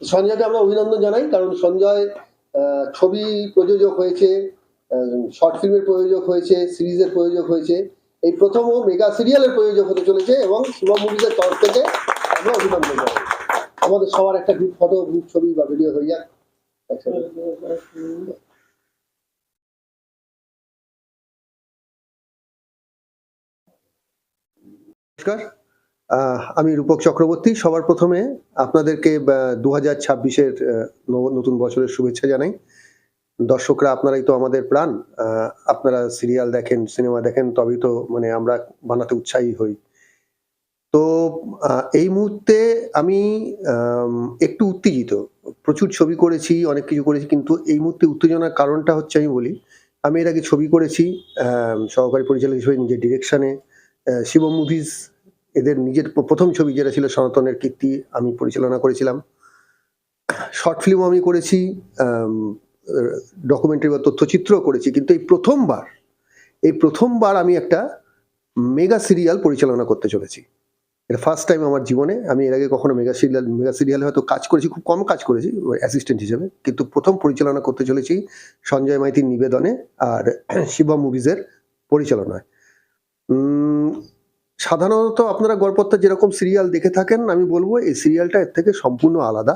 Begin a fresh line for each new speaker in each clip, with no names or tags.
সঞ্জয়কে আমরা অভিনন্দন জানাই, কারণ সঞ্জয় ছবি প্রযোজক হয়েছে, শর্ট ফিল্মের প্রযোজক হয়েছে, সিরিজের প্রযোজক হয়েছে, এই প্রথম ও মেগা সিরিয়ালের প্রযোজক হতে চলেছে এবং শিবম মুভিজের তরফ থেকে আমরা অভিনন্দন জানাই। আমাদের সবার একটা গ্রুপ ফটো, গ্রুপ ছবি বা ভিডিও হয়ে যাক। নমস্কার, আমি রূপক চক্রবর্তী। সবার প্রথমে আপনাদেরকে 2026-এর নতুন বছরের শুভেচ্ছা জানাই। দর্শকরা আপনারাই তো আমাদের প্রাণ, আপনারা সিরিয়াল দেখেন, সিনেমা দেখেন, তবেই তো মানে আমরা বানাতে উৎসাহী হই। তো এই মুহূর্তে আমি একটু উত্তেজিত। প্রচুর ছবি করেছি, অনেক কিছু করেছি, কিন্তু এই মুহূর্তে উত্তেজনার কারণটা হচ্ছে আমি বলি, আমি এর আগে ছবি করেছি সহকারী পরিচালক হিসেবে নিজের ডিরেকশনে। শিবম মুভিজ এদের নিজের প্রথম ছবি যেটা ছিল সনাতনের কীর্তি, আমি পরিচালনা করেছিলাম। শর্ট ফিল্ম আমি করেছি, ডকুমেন্টারি বা তথ্যচিত্রও করেছি, কিন্তু এই প্রথমবার আমি একটা মেগা সিরিয়াল পরিচালনা করতে চলেছি। এটা ফার্স্ট টাইম আমার জীবনে। আমি এর আগে কখনো মেগা সিরিয়ালে হয়তো কাজ করেছি, খুব কম কাজ করেছি অ্যাসিস্ট্যান্ট হিসেবে, কিন্তু প্রথম পরিচালনা করতে চলেছি সঞ্জয় মাইতির নিবেদনে আর শিবম মুভিজের পরিচালনায়। সাধারণত আপনারা গড়পড়তা যেরকম সিরিয়াল দেখে থাকেন, আমি বলবো এই সিরিয়ালটা এর থেকে সম্পূর্ণ আলাদা।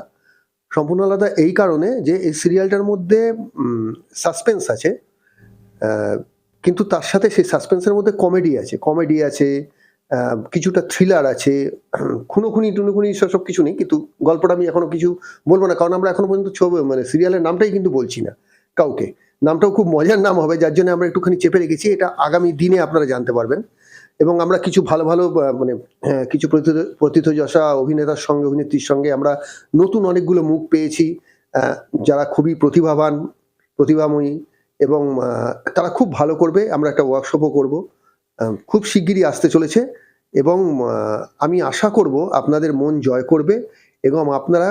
এই কারণে যে এই সিরিয়ালটার মধ্যে সাসপেন্স আছে, কিন্তু তার সাথে সেই সাসপেন্সের মধ্যে কমেডি আছে, কিছুটা থ্রিলার আছে, খুনোখুনি টুনোখুনি সব কিছু নেই। কিন্তু গল্পটা আমি এখনো কিছু বলবো না, কারণ আমরা এখনো পর্যন্ত মানে সিরিয়ালের নামটাই কিন্তু বলছি না কাউকে। নামটাও খুব মজার নাম হবে, যার জন্য আমরা একটুখানি চেপে রেখেছি। এটা আগামী দিনে আপনারা জানতে পারবেন। এবং আমরা কিছু ভালো মানে কিছু প্রথিতযশা অভিনেতার সঙ্গে, অভিনেত্রীর সঙ্গে আমরা নতুন অনেকগুলো মুখ পেয়েছি, যারা খুবই প্রতিভাময়ী এবং তারা খুব ভালো করবে। আমরা একটা ওয়ার্কশপও করব, খুব শিগগিরই আসতে চলেছে, এবং আমি আশা করব আপনাদের মন জয় করবে এবং আপনারা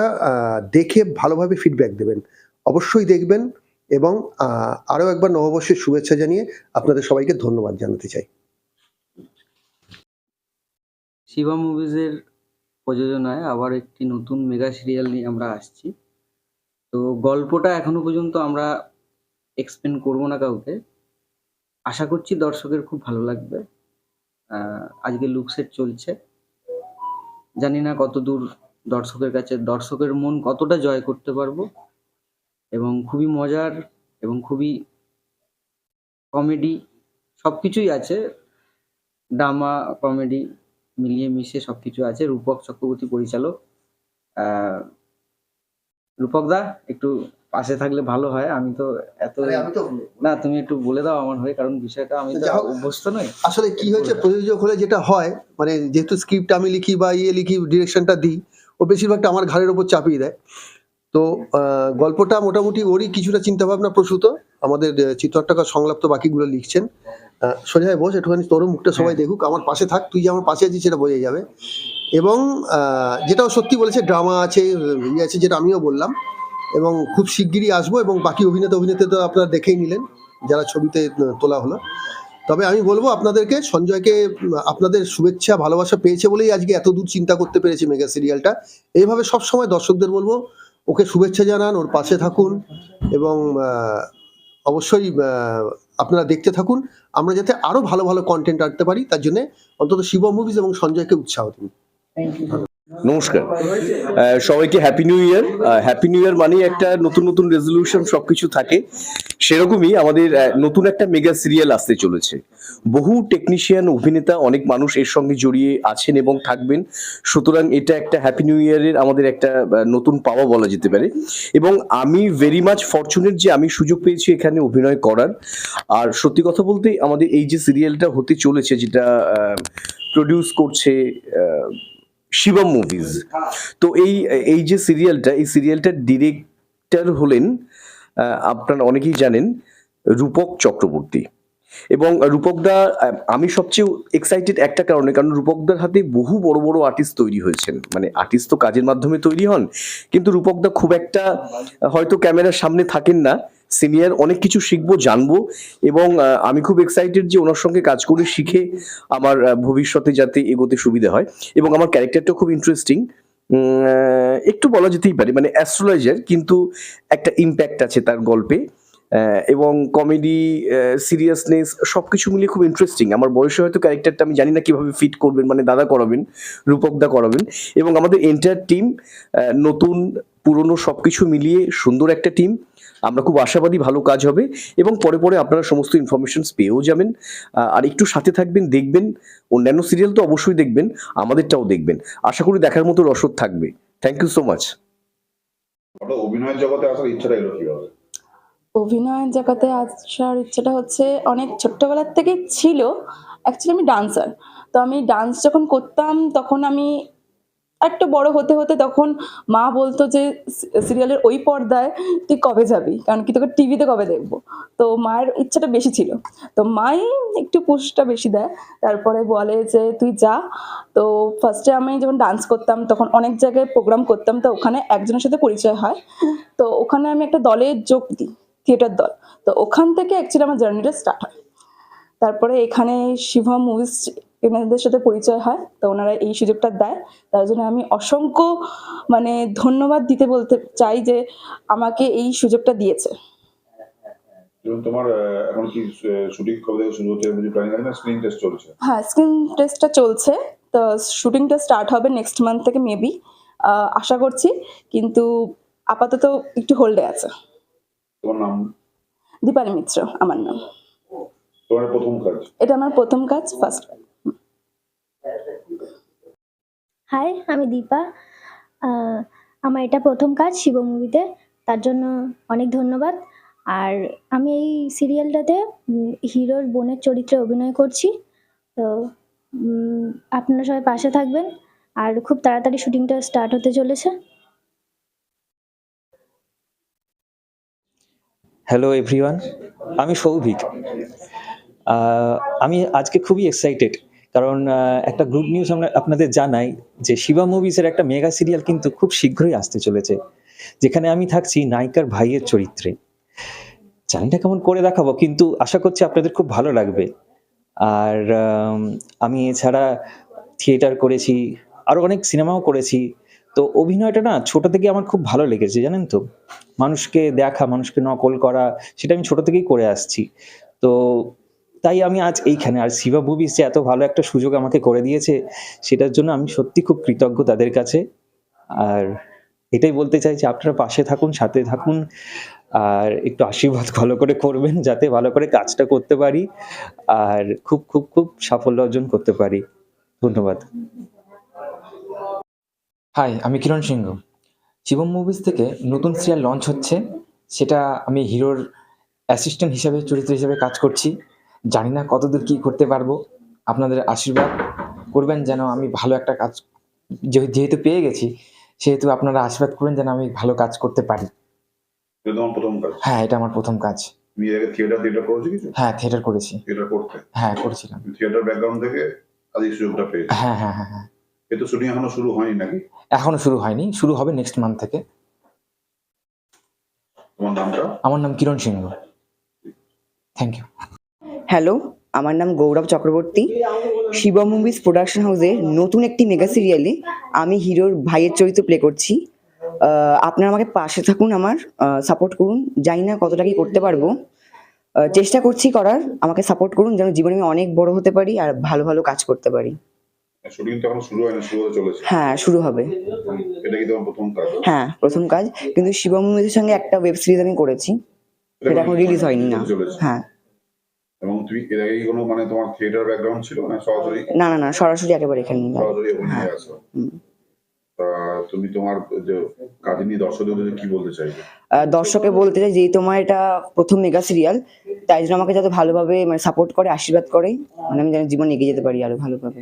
দেখে ভালোভাবে ফিডব্যাক দেবেন। অবশ্যই দেখবেন, এবং আরও একবার নববর্ষের শুভেচ্ছা জানিয়ে আপনাদের সবাইকে ধন্যবাদ জানাতে চাই।
শিবম মুভিজের প্রযোজনায় আবার একটি নতুন মেগা সিরিয়াল নিয়ে আমরা আসছি। তো গল্পটা এখনো পর্যন্ত আমরা এক্সপ্লেন করবো না কাউকে। আশা করছি দর্শকের খুব ভালো লাগবে। আজকে লুকসেট চলছে, জানি না কতদূর দর্শকের কাছে, দর্শকের মন কতটা জয় করতে পারবো। এবং খুবই মজার এবং খুবই কমেডি সবকিছুই আছে, ড্রামা কমেডি মিলিয়ে মিশে সবকিছু আছে। রূপক চক্রবর্তী পরিচালক। রূপক দা একটু পাশে থাকলে ভালো হয়। আমি তো না, তুমি একটু বলে দাও আমার হয়ে, কারণ বিষয়টা আমি তো অভ্যস্ত নই।
আসলে কি হয়েছে, প্রযোজক হলে যেটা হয়, মানে যেহেতু স্ক্রিপ্ট আমি লিখি বা লিখি, ডিরেকশনটা দিই, ও বেশিরভাগটা আমার ঘাড়ের ওপর চাপিয়ে দেয়। তো গল্পটা মোটামুটি ওরই কিছুটা চিন্তাভাবনা প্রসূত। আমাদের চিত্রনাট্যকার সংলাপ বাকিগুলো লিখছেন। সোজা বস, একটুখানি তোর মুখটা সবাই দেখুক, আমার পাশে থাক, তুই যে আমার পাশে আছিস সেটা বোঝা যাবে। এবং যেটাও সত্যি বলেছে, ড্রামা আছে, আছে, যেটা আমিও বললাম, এবং খুব শিগগিরই আসবো। এবং বাকি অভিনেতা তো আপনারা দেখেই নিলেন যারা ছবিতে তোলা হলো। তবে আমি বলবো আপনাদেরকে, সঞ্জয়কে আপনাদের শুভেচ্ছা ভালোবাসা পেয়েছে বলেই আজকে এত দূর চিন্তা করতে পেরেছি মেগা সিরিয়ালটা। এইভাবে সবসময় দর্শকদের বলবো, ওকে শুভেচ্ছা জানান, ওর পাশে থাকুন, এবং অবশ্যই আপনারা দেখতে থাকুন। আমরা যাতে আরো ভালো ভালো কন্টেন্ট আনতে পারি, তার জন্য অন্তত শিবম মুভিজ এবং সঞ্জয়কে উৎসাহ দিন।
নমস্কার সবাইকে, happy new year. Happy new year মানে একটা নতুন নতুন রেজলিউশন সবকিছু থাকে, সেরকমই আমাদের নতুন একটা মেগা সিরিয়াল আসতে চলেছে। বহু টেকনিশিয়ান, অভিনেতা, অনেক মানুষ এর সঙ্গে জড়িয়ে আছেন এবং থাকবেন। সুতরাং এটা একটা হ্যাপি নিউ ইয়ারের আমাদের একটা নতুন পাওয়া বলা যেতে পারে। এবং আমি ভেরি মাচ ফরচুনেট যে আমি সুযোগ পেয়েছি এখানে অভিনয় করার। আর সত্যি কথা বলতে আমাদের এই যে সিরিয়ালটা হতে চলেছে, যেটা প্রডিউস করছে শিবম মুভিজ, তো এই যে সিরিয়ালটার ডিরেক্টর হলেন, আপনারা অনেকেই জানেন, রূপক চক্রবর্তী। এবং রূপকদা, আমি সবচেয়ে এক্সাইটেড একটা কারণে, কারণ রূপকদার হাতে বহু বড় বড় আর্টিস্ট তৈরি হয়েছেন। মানে আর্টিস্ট তো কাজের মাধ্যমে তৈরি হন, কিন্তু রূপকদা খুব একটা হয়তো ক্যামেরার সামনে থাকেন না। সিনিয়র, অনেক কিছু শিখবো, জানবো, এবং আমি খুব এক্সাইটেড যে ওনার সঙ্গে কাজ করে শিখে আমার ভবিষ্যতে যাতে এগোতে সুবিধা হয়। এবং আমার ক্যারেক্টারটা খুব ইন্টারেস্টিং, একটু বলা যেতেই পারে, মানে অ্যাস্ট্রোলজার কিন্তু একটা ইম্প্যাক্ট আছে তার গল্পে। এবং কমেডি, সিরিয়াসনেস সবকিছু মিলিয়ে খুব ইন্টারেস্টিং। আমার বয়সে হয়তো ক্যারেক্টারটা আমি জানি না কিভাবে ফিট করবেন, মানে দাদা করাবেন, রূপকদা করাবেন। এবং আমাদের এন্টায়ার টিম নতুন পুরনো সবকিছু মিলিয়ে সুন্দর একটা টিম। আমরা খুব আশাবাদী ভালো কাজ হবে এবং পরে পরে আপনারা সমস্ত ইনফরমেশনস পেয়েও যাবেন। আর একটু সাথে থাকবেন, দেখবেন। অন্যান্য সিরিয়াল তো অবশ্যই দেখবেন, আমাদেরটাও দেখবেন। আশা করি দেখার মতো রসদ থাকবে। Thank you so much.
হঠাৎ অভিনয়ের জগতে আসার ইচ্ছাটা এলো কিভাবে?
অভিনয়ের জগতে আসার ইচ্ছাটা হচ্ছে অনেক ছোট্টবেলার থেকেই ছিল। অ্যাকচুয়ালি আমি ডান্সার। তো আমি ডান্স যখন করতাম তখন আমি একটু বড় হতে হতে তখন মা বলতো যে সিরিয়ালের ওই পর্দায় তুই কবে যাবি, কারণ কি তোকে টিভিতে কবে দেখবো। তো মায়ের ইচ্ছাটা বেশি ছিল, তো মাই একটু পুশটা বেশি দেয়। তারপরে বলে যে তুই যা। তো ফার্স্টে আমি যখন ডান্স করতাম তখন অনেক জায়গায় প্রোগ্রাম করতাম, তো ওখানে একজনের সাথে পরিচয় হয়। তো ওখানে আমি একটা দলে যোগ দিই, থিয়েটার দল। তো ওখান থেকে অ্যাকচুয়ালি আমার জার্নিটা স্টার্ট হয়। তারপরে এখানে শিভম মুভিজ এনাদের সাথে পরিচয় হয়, তো ওনারা এই সুযোগটা দেয়। তার জন্য আমি অসংখ্য ধন্যবাদ বলতে চাই যে আমাকে এই সুযোগটা দিয়েছে।
এবং তোমার এখন কি শুটিং কবে থেকে শুরু হচ্ছে বুঝি প্ল্যানিং আছে না স্ক্রিন টেস্ট চলছে?
হ্যাঁ, স্ক্রিন টেস্টটা চলছে। তো শুটিংটা স্টার্ট হবে নেক্সট মান্থ থেকে মেবি, আশা করছি। কিন্তু আপাতত একটু হোল্ডে আছে।
তোমার নাম?
দীপালি মিত্র আমার নাম।
তোমার প্রথম কাজ?
এটা আমার প্রথম কাজ, ফার্স্ট।
হাই, আমি দীপা। আমার এটা প্রথম কাজ শিব মুভিতে, তার জন্য অনেক ধন্যবাদ। আর আমি এই সিরিয়ালটাতে হিরোর বোনের চরিত্রে অভিনয় করছি। তো আপনারা সবাই পাশে থাকবেন, আর খুব তাড়াতাড়ি শুটিংটা স্টার্ট হতে চলেছে।
হ্যালো এভরিওয়ান, আমি সৌভিক। আমি আজকে খুবই এক্সাইটেড, কারণ একটা গুড নিউজ আমরা আপনাদের জানাই যে শিবা মুভিজের একটা মেগা সিরিয়াল কিন্তু খুব শীঘ্রই আসতে চলেছে, যেখানে আমি থাকছি নায়িকার ভাইয়ের চরিত্রে। জানি না কেমন করে দেখাবো, কিন্তু আশা করছি আপনাদের খুব ভালো লাগবে। আর আমি এছাড়া থিয়েটার করেছি, আরও অনেক সিনেমাও করেছি। তো অভিনয়টা না ছোট থেকে আমার খুব ভালো লেগেছে, জানেন তো। মানুষকে দেখা, মানুষকে নকল করা, সেটা আমি ছোট থেকেই করে আসছি। তো তাই আমি আজ এইখানে। আর শিবা মুভিজ যে এত ভালো একটা সুযোগ আমাকে করে দিয়েছে, সেটার জন্য আমি সত্যি খুব কৃতজ্ঞ তাদের কাছে। আর এটাই বলতে চাই যে আপনারা পাশে থাকুন, সাথে থাকুন, আর একটু আশীর্বাদ ভালো করে করবেন যাতে ভালো করে কাজটা করতে পারি আর খুব খুব খুব সাফল্য অর্জন করতে পারি। ধন্যবাদ।
হাই, আমি কিরণ সিংহ। শিবম মুভিজ থেকে নতুন সিরিয়াল লঞ্চ হচ্ছে, সেটা আমি হিরোর অ্যাসিস্ট্যান্ট হিসাবে, চরিত্র হিসেবে কাজ করছি। জানি না কতদূর কী করতে পারবো। আপনাদের আশীর্বাদ করবেন যেন আমি ভালো একটা কাজ, যেহেতু পেয়ে গেছি সেহেতু আপনারা আশীর্বাদ করবেন যেন আমি ভালো কাজ করতে পারি।
এটা তোমার প্রথম কাজ?
হ্যাঁ, এটা আমার প্রথম কাজ।
তুমি এর আগে থিয়েটার করেছো কিছু?
হ্যাঁ, থিয়েটার করেছি।
থিয়েটার করতে?
হ্যাঁ, করেছিলাম।
থিয়েটার ব্যাকগ্রাউন্ড থেকে আজ এই সুযোগটা পেয়েছো?
হ্যাঁ হ্যাঁ হ্যাঁ হ্যাঁ।
এ তো শুটিং এখনো শুরু হয়নি নাকি?
এখনো শুরু হয়নি, শুরু হবে নেক্সট মান্থ থেকে।
তোমার নামটা?
আমার নাম Kiran Singha. Thank you.
Hello, আমার নাম গৌরব চক্রবর্তী। শিবা মুভিজ প্রোডাকশন হাউসের নতুন একটি মেগা সিরিয়ালে আমি হিরোর ভাইয়ের চরিত্র প্লে করছি। আপনারা আমাকে পাশে থাকুন, আমার সাপোর্ট করুন। জানি না কতটা কি করতে পারবো, চেষ্টা করছি করার। আমাকে সাপোর্ট করুন যেন জীবনে আমি অনেক বড় হতে পারি আর ভালো ভালো কাজ করতে পারি।
শুটিং তো এখনো শুরু হয়নি, শুরু হতে চলেছে?
হ্যাঁ, শুরু হবে।
এটা কি তোমার প্রথম কাজ?
হ্যাঁ, প্রথম কাজ। কিন্তু শিবা মুভিজের সঙ্গে একটা ওয়েব সিরিজ আমি করেছি, সেটা এখন রিলিজ হয়নি না। হ্যাঁ।
এবং তুমি এর আগে কোনো তোমার থিয়েটার ব্যাকগ্রাউন্ড ছিল না সরাসরি?
না না না, সরাসরি একেবারে এখানে।
সরাসরি অভিনয়ে আসো। তুমি তোমার যে কাজ নিয়ে দর্শকদের কি বলতে চাইবে?
দর্শকে বলতে চাই যে তোমার এটা প্রথম মেগা সিরিয়াল, তাই জন্য আমাকে যাতে ভালোভাবে সাপোর্ট করে, আশীর্বাদ করে, আমি যেন জীবনে এগিয়ে যেতে পারি আরো ভালোভাবে।